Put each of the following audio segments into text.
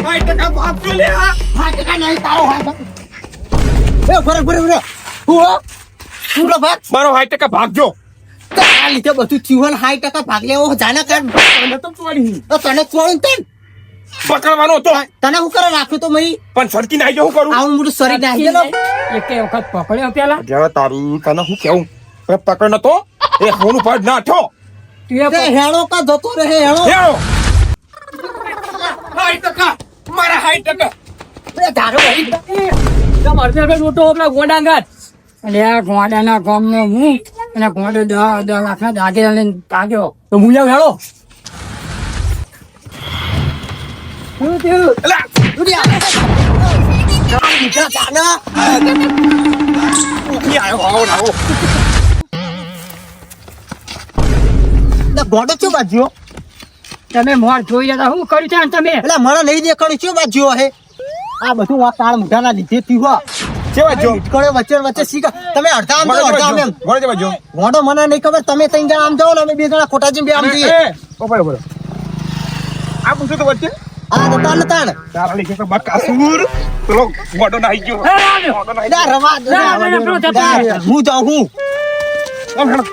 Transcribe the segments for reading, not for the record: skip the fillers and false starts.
5% ભાગજો લે આ 5% નહીં તારો એ ફરક હું ભાગ મારો 5% ભાગજો તો આ લીધે બધું થયું 60% ભાગ લેવો જાને કર તને તો ચોરી તો તને ચોળું તને પકડવાનો હતો તને હું કરે રાખ્યો તો મઈ પણ સડકી નાઈ હું કરું આવું મોટું શરીર નાખી ગયેલો એક વખત પકડ્યો પેલા જેવા તારી તને હું કેવું પકડ નતો એ હોનું પડ ના થો તે હેણો કા જતો રહે હેણો હેણો 60% મારા 60% એ ધારો ભાઈ તમારે પેલા મોટો પેલા ગોડાંગાત એટલે આ ગોડાના ગામનો હું અને ગોડો 10 લાખના દાગીના લઈને ભાગ્યો તો હું જાવ હેળો શું થયું એલા નીકળા તાના ઉઠી આવ્યો આવો આવો ના ગોડો ચો બાજ્યો તમે મોર જોઈ જતા હું કર્યું છે ને તમે એટલે મને નહીં દેખાડ્યું ચો બાજ્યો હે આ બધું આ કાળ મુઢાના લીધે થયું જેવા જો નીકળ્યો વચ્ચે શીખા તમે અડધા આમ જાઓ અડધા આમ એમ ગોળે જેવા જો ગોડો મને નહીં ખબર તમે 3 જણા આમ જાઓ ને અમે 2 જણા ખોટાજી બે આમ જઈએ ઓપડો બોલો આ પૂછો તો વચ્ચે આ તો તાણ તારા લીધે તો બકાસુર પેલો ગોડો નાઈ ગયો ગોડો નાઈ ના રવા હું જાઉં હું આમ હેડો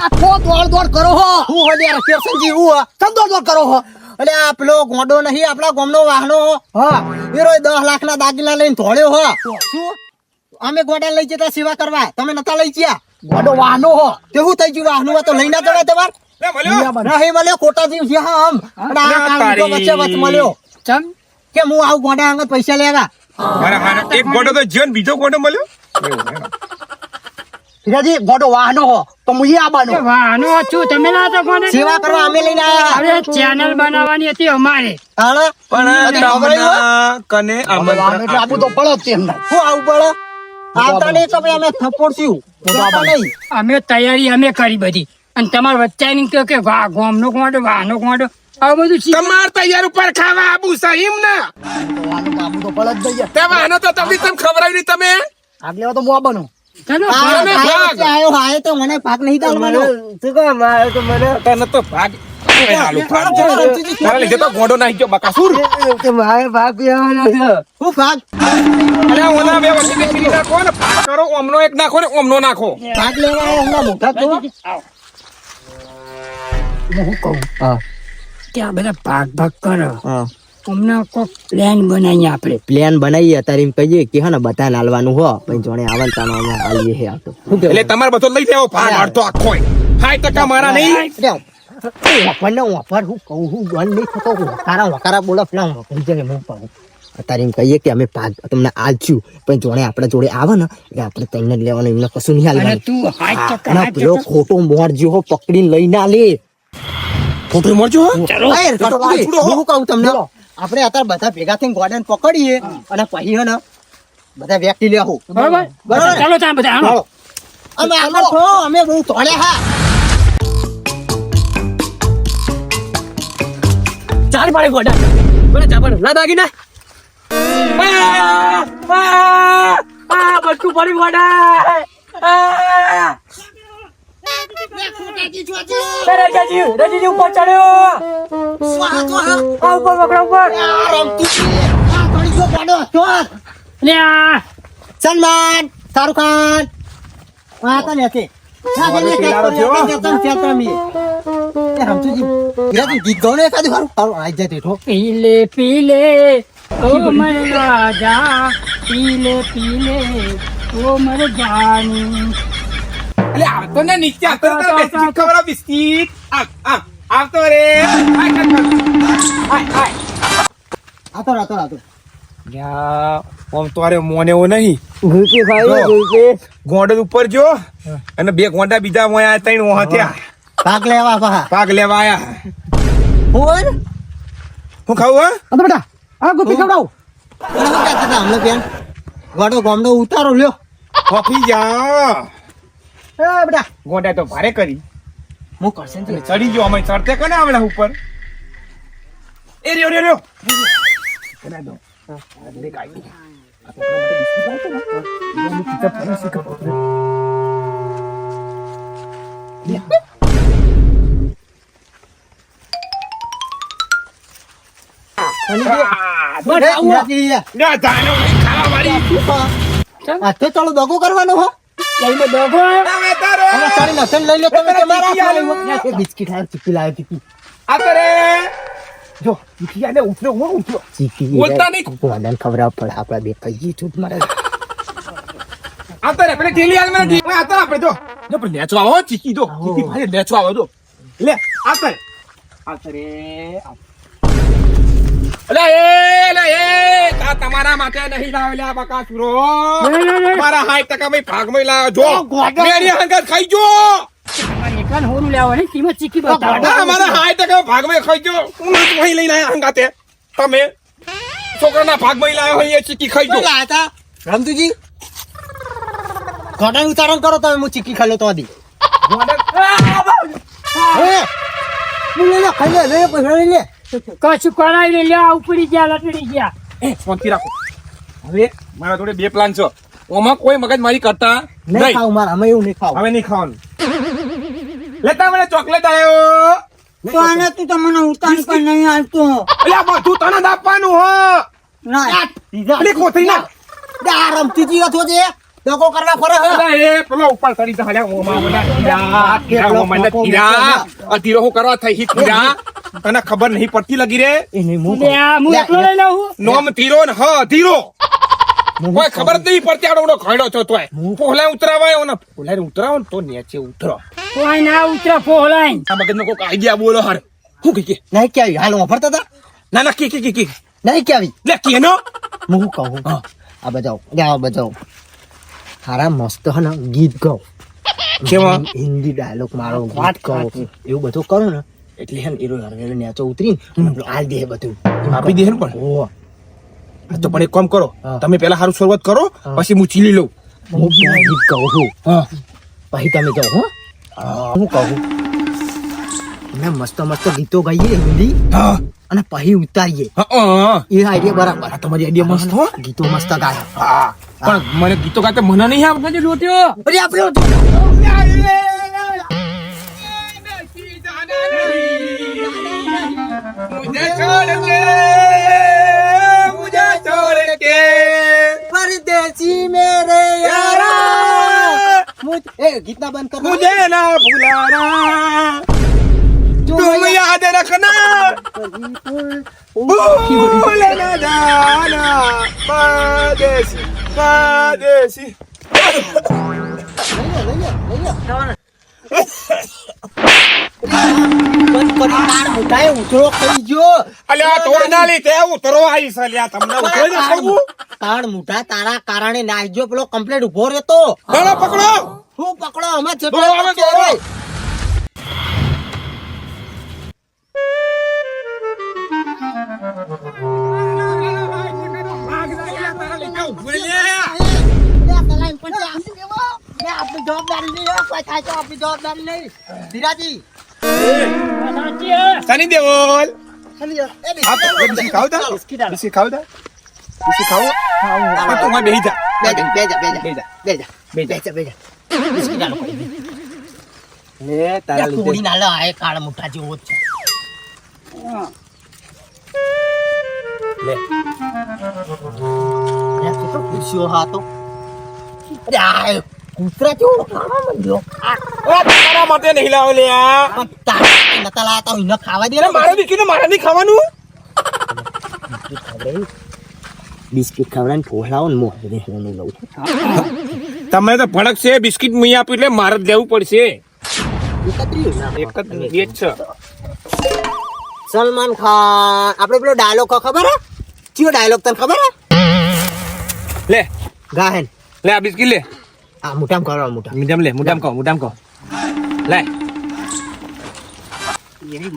આખો દોડ કરો હો હું હો યાર કેરસનજી હું તમ દોડ કરો હો એટલે આ પેલો ગોડો નહીં આપણા ગામનો વાહનો હા એરો 10 લાખના દાગીના લઈને ધોળ્યો હો શું અમે ગોડા લઈ જતા સેવા કરવા તમે નતા લઈ ગયા ગોડો વાહનો હો તે હું થઈ ગયું વાહનો તો લઈ ના જવાય તમાર લે મળ્યો નહીં મળ્યો કોટાજી છે હા આમ અને આ કામ વચ્ચે મળ્યો ચમ કે હું આવું ગોડા અંગત પૈસા લેવા મારા હાનો એક ગોડો તો જીવન બીજો ગોડો મળ્યો હીરાજી ગોડો વાહનો હો તો હું આબાનો વાનો છું તમે ના તો કોને સેવા કરવા અમે લઈને આયા અરે ચેનલ બનાવવાની હતી અમારે હાલો પણ કને એટલે આબુ તો પડે જ તેમ ના હું આવું પડે આવતા નહીં તો ભાઈ અમે થપોડશું નહીં અમે તૈયારી અમે કરી બધી અને તમારે વચ્ચાની કે ગોમનો ગોંડો વાનો ગોંડો આવું બધું તમાર તૈયાર ઉપર ખાવા આબુ સાહીમ ને આબુ તો પડે જ જઈએ તે વાહનો તો તમે તમ ખબરાવી ની તમે આગળ તો હું આબાનો ચાલો આયો હાય તો મને ભાગ નહીં કાઢવાનો તું કો મારે તો મને તને તો ભાગ તારા લીધે તો ગોડો નાઈ ગયો બકાસુર કે મારે ભાગ પીવાનો છે હું ભાગ અરે ઓના બે વચ્ચે નીકળી નાખો ને ભાગ કરો ઓમનો એક નાખો ને ઓમનો નાખો ભાગ લેવા હમણાં મોટા તો હું કહું હા કે આ બધા ભાગ કરો હા અમને કોક પ્લાન બનાવીએ આપણે પ્લાન બનાવીએ અત્યારે એમ કહીએ કે હા ને બધા નાલવાનું હો પછી જોડે આવનતાનો અમે આવીએ હે આવતો એટલે તમારે બધો લઈ લેવો ભાગ અડધો આખો 60% મારા નહીં વફર હું કહું હું ગન નહીં થતો વકારા બોલો પેલા વફરી જાય હું પાઉં અત્યારે એમ કહીએ કે અમે ભાગ તમને આલશું પણ જોડે આપણા જોડે આવે ને એટલે આપણે તઈને જ લેવાનું એમને કશું નહીં અને હાલવાનું તું અને પેલો ખોટો મોર જેવો પકડીને લઈ ના લે ખોટું મળજો હું કહું તમને આપણે અત્યારે બધા ભેગા થઈને ગોડન પકડીએ અને પછી હે ને બધા વ્યક્તિ લેવું બરોબર ચાલો ત્યાં બધા હાલો અમે આગળ છો અમે બહુ તોડ્યા હા ચાર પાડે ગોડા બોલે ચાપડ લા દાગીના બધું પડી ગોડા રજીજી ઉપર ચડ્યો ઉપર પકડો ઉપર લે સલમાન શાહરુખ ખાન હા તને છે પીલે ઓ મર રાજા પીલે ઓ મર જાની એટલે આવતો ને નીચે આવતો ખબર બિસ્કીટ આવતો રે ઓમ તારે મોને એવો નહીં ગોંડ ઉપર જો અને 2 ગોંડા બીજા મોયા 3 ઓહા થયા ભાગ લેવા ભાગ લેવા આયા હું ખાવું હા બેટા આ ગોપી ખવડાવ ગોડો ગોમડો ઉતારો લ્યો કોફી જા એ બેટા ગોંડા તો ભારે કરી હું કરશે ને ચડી ગયો અમે ચડતે કોને આવડા ઉપર એ રહ્યો એના દો દેખ આવી આ છોકરા માટે બિસ્કિટ આવતો ને એની પિતા ફરી શીખ લ્યા, જાનો નહીં ખાવાવાળી. આ તો ચાલો દગો કરવાનો હો લઈને દગો આવ્યો. હવે તારે. હવે તારી નસલ લઈ લો તમે તમારા તમારા ચીકી હાથમાં આવ્યો. આવ્યો. એ બિસ્કિટ આવ્યો ચીકી લાવ્યો ચીકી આ તારે. જો, ચીકી આને ઉઠ્યો, હું ઉઠ્યો. ચીકી બોલતા નહીં. ગોડાને ખવડાવવા પડે આપડા બે કઈ છૂટ મારે આ તારે પેલી ઢીલી હાલ મને ઢીલી. આ તારે આપણે જો. જો પણ લેચો આવો ચીકી જો. ચીકી ભાઈ લેચો આવો જો. લે, આ તારે. આ તારે. અલા એ આ તમારા માટે નહીં લાવેલા બકાસુરો. મારા 60% મેં ભાગમાં લાવ્યો જો. મેરી હંગાત ખાઈ જો. તમારે એકલાને હોરું લેવાની કિંમત ચીકી બતાવો. આ મારા 60% ભાગમાં ખાઈ જો. હું વહી લઈને આયા હંગાતે. તમે છોકરાના ભાગમાં લાવ્યો હોય એ ચીકી ખાઈ જો. લાયા તા રમતુજી ગોડાનું ઉતારણ કરો તમે હું ચીકી ખાઈ લો તો આદી હે હું લઈ લે ખાઈ લે લે પૈસા લઈ લે કશું કરાવી લે આ ઉપડી ગયા લટડી ગયા. શાંતિ રાખો. હવે મારા જોડે 2 પ્લાન છે. ઓમાં કોઈ મગજ મારી કરતા નહીં નહીં. ખાવ મારા અમે એવું નહીં ખાવ હવે નહીં ખાવાનું. લેતા મને ચોકલેટ આવ્યો. તો આને તું તમને ઉતાણ પણ નહીં આવતો અલ્યા બધું તને જ આપવાનું હો. ના અલી કોથળી નાખ. આ રમતુજી હતો જે દગો કરવા ફરે હે અલા એ પેલો ઉપર ચડી જા. અલ્યા ઓમાં મને કીડા, કીડા ઓમાં મને કીડા. આ તીરો હું કરવા થઈ હી કીડા. તને ખબર નહીં પડતી લગી રે. એ નહીં હું લે આ હું એકલો લઈ લઉં. નોમ તીરો ને હ ધીરો. કોઈ ખબર જ નહીં પડતી આડો ઘોડો છો તોય. પોહલા ઉતરાવાયો ને પોહલા ઉતરાવો ને તો નીચે ઉતરો. કોઈ ના ઉતરે ફોલાઈ. આ મગજનો કોઈક આઈડિયા બોલો હાર. હું કે નહીં ક્યાં હાલ વાપરતા હતા ના ના કે નહીં ક્યાં લે કેનો હું કહું આ બજાવ આ બજાવ હારા મસ્ત હે ને ગીત ગાવ કેવા? હિન્દી ડાયલોગ મારો વાત કહો એવું બધું કરું ને એટલે હે ને એરો હરવેલો નેચો ઉતરીને હાલ દે બધું આપી દે ને પણ. ઓ હા તો પણ એક કામ કરો. હા. તમે પેલા સારું શરૂઆત કરો પછી હું ચીલી લઉં. હું ગીત કહું છું હા પછી તમે જાઓ હો હું કહું અમે મસ્ત મસ્ત ગીતો ગાઈએ હિન્દી હા અને પછી ઉતારીએ હા એ આઈડિયા બરાબર આ તમારી આઈડિયા મસ્ત હો. ગીતો મસ્ત ગાય હા પણ મને ગીતો ગાતા મને નહીં આવડતું. લોટ્યો અરે આપણે मुझे छोड़ के परदेसी मेरे यारा ए गीतना बंद कर मुझे ना भुलाना तुम याद रखना भूल न जाना परदेसी परदेसी ઉતરો થઈ ગયો અલ્યા તોડ ના લી તે ઉતરો આઈસ અલ્યા તમને ઉતરો જ કહું તાણ મોટા તારા કારણે નાખ્યો પેલો કમ્પ્લેટ ઉભો રહેતો ગળો પકડો હું પકડો અમે દોડો, અમે દોડો. આપણી જવાબદારી નહીં કોઈ થાય તો આપણી જવાબદારી નહીં ધીરાજી સની દેવલ એ આપ બિસ્કિટ ખાવ તા બિસ્કિટ ખાવ તા બિસ્કિટ ખાવ આ તો માં બેહી જા બેજા બેજા બેજા બેજા બેજા બેજા બિસ્કિટ આલો લે તારા લીધે થોડી નાલે આય કાળ મોટા જેવો જ છે લે એ તો ખુશીઓ હાતો અરે આ કૂતરા જેવો ખાવા માંડ્યો ઓ તારા માટે નહીં લાવ લે આ તારા નતા લાતા હોય ન ખાવા દે ને મારા દીકરીને મારા નહીં ખાવાનું બિસ્કિટ ખાવડાને ફોહલાવો ને મોહ દે હું લઉં તમે તો ભડક છે બિસ્કિટ મુઈ આપ્યું એટલે મારે જ લેવું પડશે 31 એક જ વેચ છે સલમાન ખાન આપણે પેલો ડાયલોગ ખબર હે કયો ડાયલોગ તને ખબર હે લે ગાહેન લે આ બિસ્કિટ લે આ મોટામ કરો મોટા મુડામ કહો લે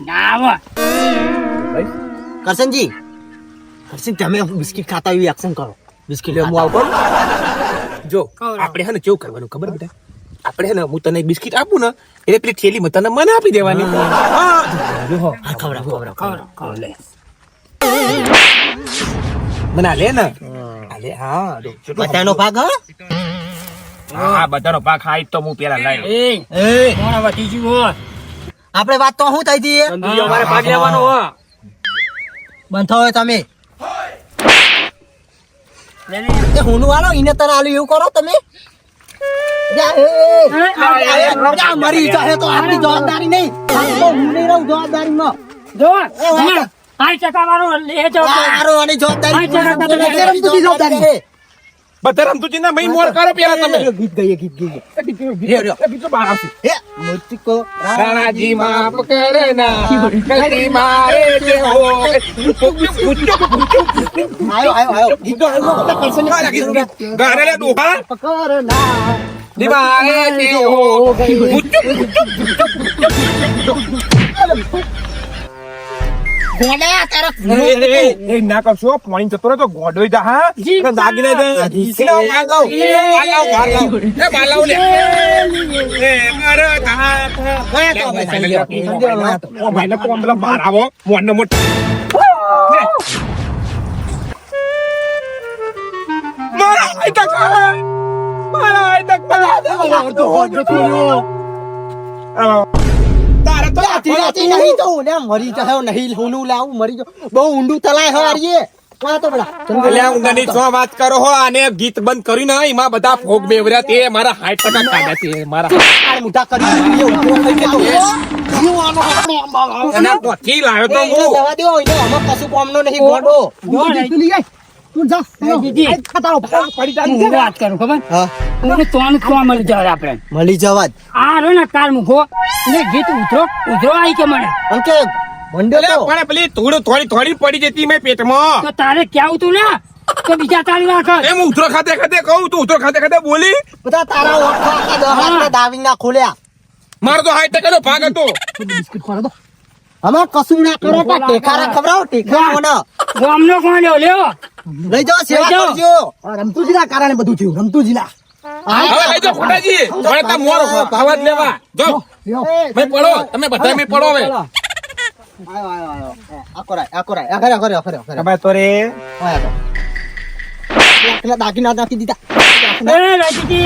ના આવે. કરશનજી કરશન તમે બિસ્કિટ ખાતા હોય એક્શન કરો બિસ્કિટ લે હું આવું કરું જો આપણે હે ને કેવું કરવાનું ખબર બેટા આપણે હે ને હું તને એક બિસ્કિટ આપું ને એટલે પેલી થેલીમાં તને મને આપી દેવાની હા ખવડાવ લે મને આ લે ને આ લે હા બધાનો ભાગ હા બધાનો પાક ખાઈ તો હું પેલા લાવ્યો એ કોણ વધી ગયું હો? આપણે વાત તો શું થઈ હતી અમારે ભાગ લેવાનો હો બંધ થયો તમે એ હુનું આલો ઈને તને આલું એવું કરો તમે જા, જા, મરી જાહે તો આપણી જવાબદારી નહીં આ તો હું નહીં રહું જવાબદારીમાં જો તમે 8% વાળો લે જાઓ આરો આની જવાબદારી આ જરા તમે રમતુજી જવાબદારી છે બધા રમતુજીના મહી મોર કરો પેલા તમે ગીત ગઈએ બીજો બાર આવશે હે મુચકો રાણાજી માફ કરના કદી મારે જે હો આયો ગીત ગારે ડોહા પકડના દિવારે જે હો ગોડા તારા એ ના કરશો પાણી જતો રહે તો ગોડોઈ જા હા દાગીને દે ભાઈને કોમ પેલા બહાર આવો મોન મોટ મારા આઈ તક તારે તો રાતી નહીં તો ને મરી જાવ નહીં હુનું લાવું મરી જાવ બહુ ઊંડું તલાય હવારીએ વા તો બડા અલ્યા ઊંઘની છો વાત કરો હો આને ગીત બંધ કર્યું ને એમાં બધા ફોગ બેવર્યા તે મારા 60% કાઢ્યા તે મારા આ મોટા કરી એ ઉભો થઈ ગયો જીવ આનો આપણે એના કોથી લાવ્યો તો હું દવા દેવો એને અમે કશું કોમનો નહીં ગોડો તું લઈ આય તું જા દીદી. ખતારો પડી જા હું વાત કરું ખબર હા મને તોન કોમ મળી જાય આપણે મળી જવાત આ રો ને કાર મૂકો ને ગીત ઉધરો આવી કે મને આમ કે મંડ્યો અલ્યા તો પણ પેલી થોડી પડી જતી મેં પેટમાં તો તારે કેવું તું ને તો બીજા તારી નાખ એમ ઉતરો ખાતે કહું તું ઉતરો ખાતે બોલી બધા તારા ઓઠા કે દહાના દાવી ના ખોલ્યા મારો તો 60% ભાગ હતો બિસ્કિટ ખોલો તો અમે કશું ના કરો તા ટેકારા ખવડાવો ટેકારા ઓનો ગામનો કોણ લ્યો લઈ જાઓ સેવા લઈ જાઓ. કરજો રમતુજીના કારણે બધું થયું રમતુજીના હવે લઈ જાઓ ફોટાજી હવે તમે મોરો ખાવા જ લેવા જો મેં પડો તમે બધા મેં પડો હવે આયો આ કરે તો રે લાકડા દાગીના નાખી દીધા એ રાજીજી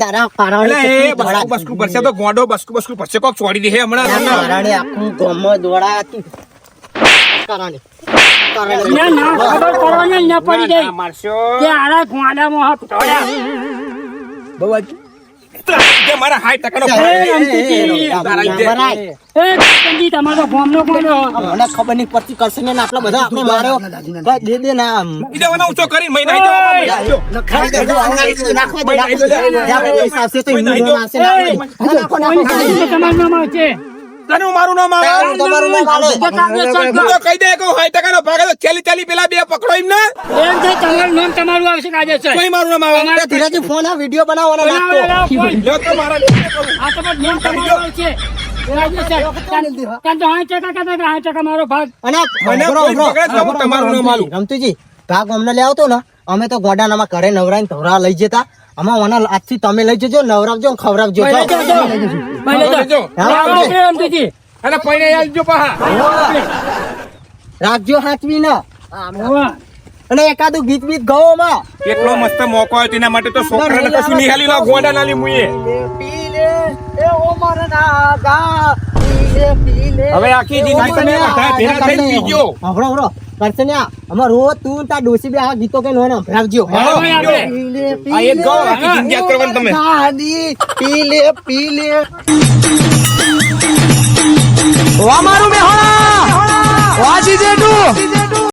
તારા કારણે એટલે એ બસકું ભરશે તો ગોડો બસકું ભરશે કોક છોડી દે હમણાં કારણે આખું ગામમાં દોડાતું કારણે ના ખબર કરવાની ન પડી ગઈ મારશો કે આરા ગોડામાં હક તોડ્યા જે મારા 60% નો એ રમતુજી. એ કંજી તમારો ગામનો કોણ મને ખબર નહીં પડતી કરશે ને આપણા બધા આપણે માર્યો ભાઈ દે દે ના બીજા મને ઊંચો કરી મહિના ખાઈ દેજો નાખવા દે આપણે હિસાબથી તો હિન્દુ નાખશે નાખો તમારું નામ છે તને મારું નામ આવે તમારું નામ આવે હું તો કહી દે કે 60% નો ભાગ હતો ચાલી પેલા બે પકડો એમ ને એમ છે તમારું નામ તમારું આવશે કાજે છે કોઈ મારું નામ આવે ધીરેથી ફોન આ વિડિયો બનાવવાનો નાખતો લ્યો તો મારા આ તો બધું નામ તમારું આવશે ત્યાં તો 8% મારો ભાગ અને મને કોઈ પકડે તો હું તમારું નામ આલું રમતુજી ભાગ અમને લઈ આવતો ને અમે તો ગોડાનામાં ઘરે નવરાઈને ધોરા લઈ જતા અમે ઓના આજથી તમે લઈ જજો નવરાવજો ને ખવડાવજો અને પૈણે આવજો પાહા રાખજો હાચવી ને અને એકાદું ગીત બીત ગયો માં કેટલો મસ્ત મોકો હતો એના માટે તો છોકરાને કશું નહીં હાલી ના ગોડા ના લી મુએ હવે આખી જિંદગી તમે બધા ભેગા થઈને પીજો હવડો કરશે ને અમાર રોજ તું તાર ડોસી બે આ ગીતો કે નોને ભરાવજો આ એક ગાઓ આખી જિંદગી યાદ કરવાની તમે પી લે ઓ મારું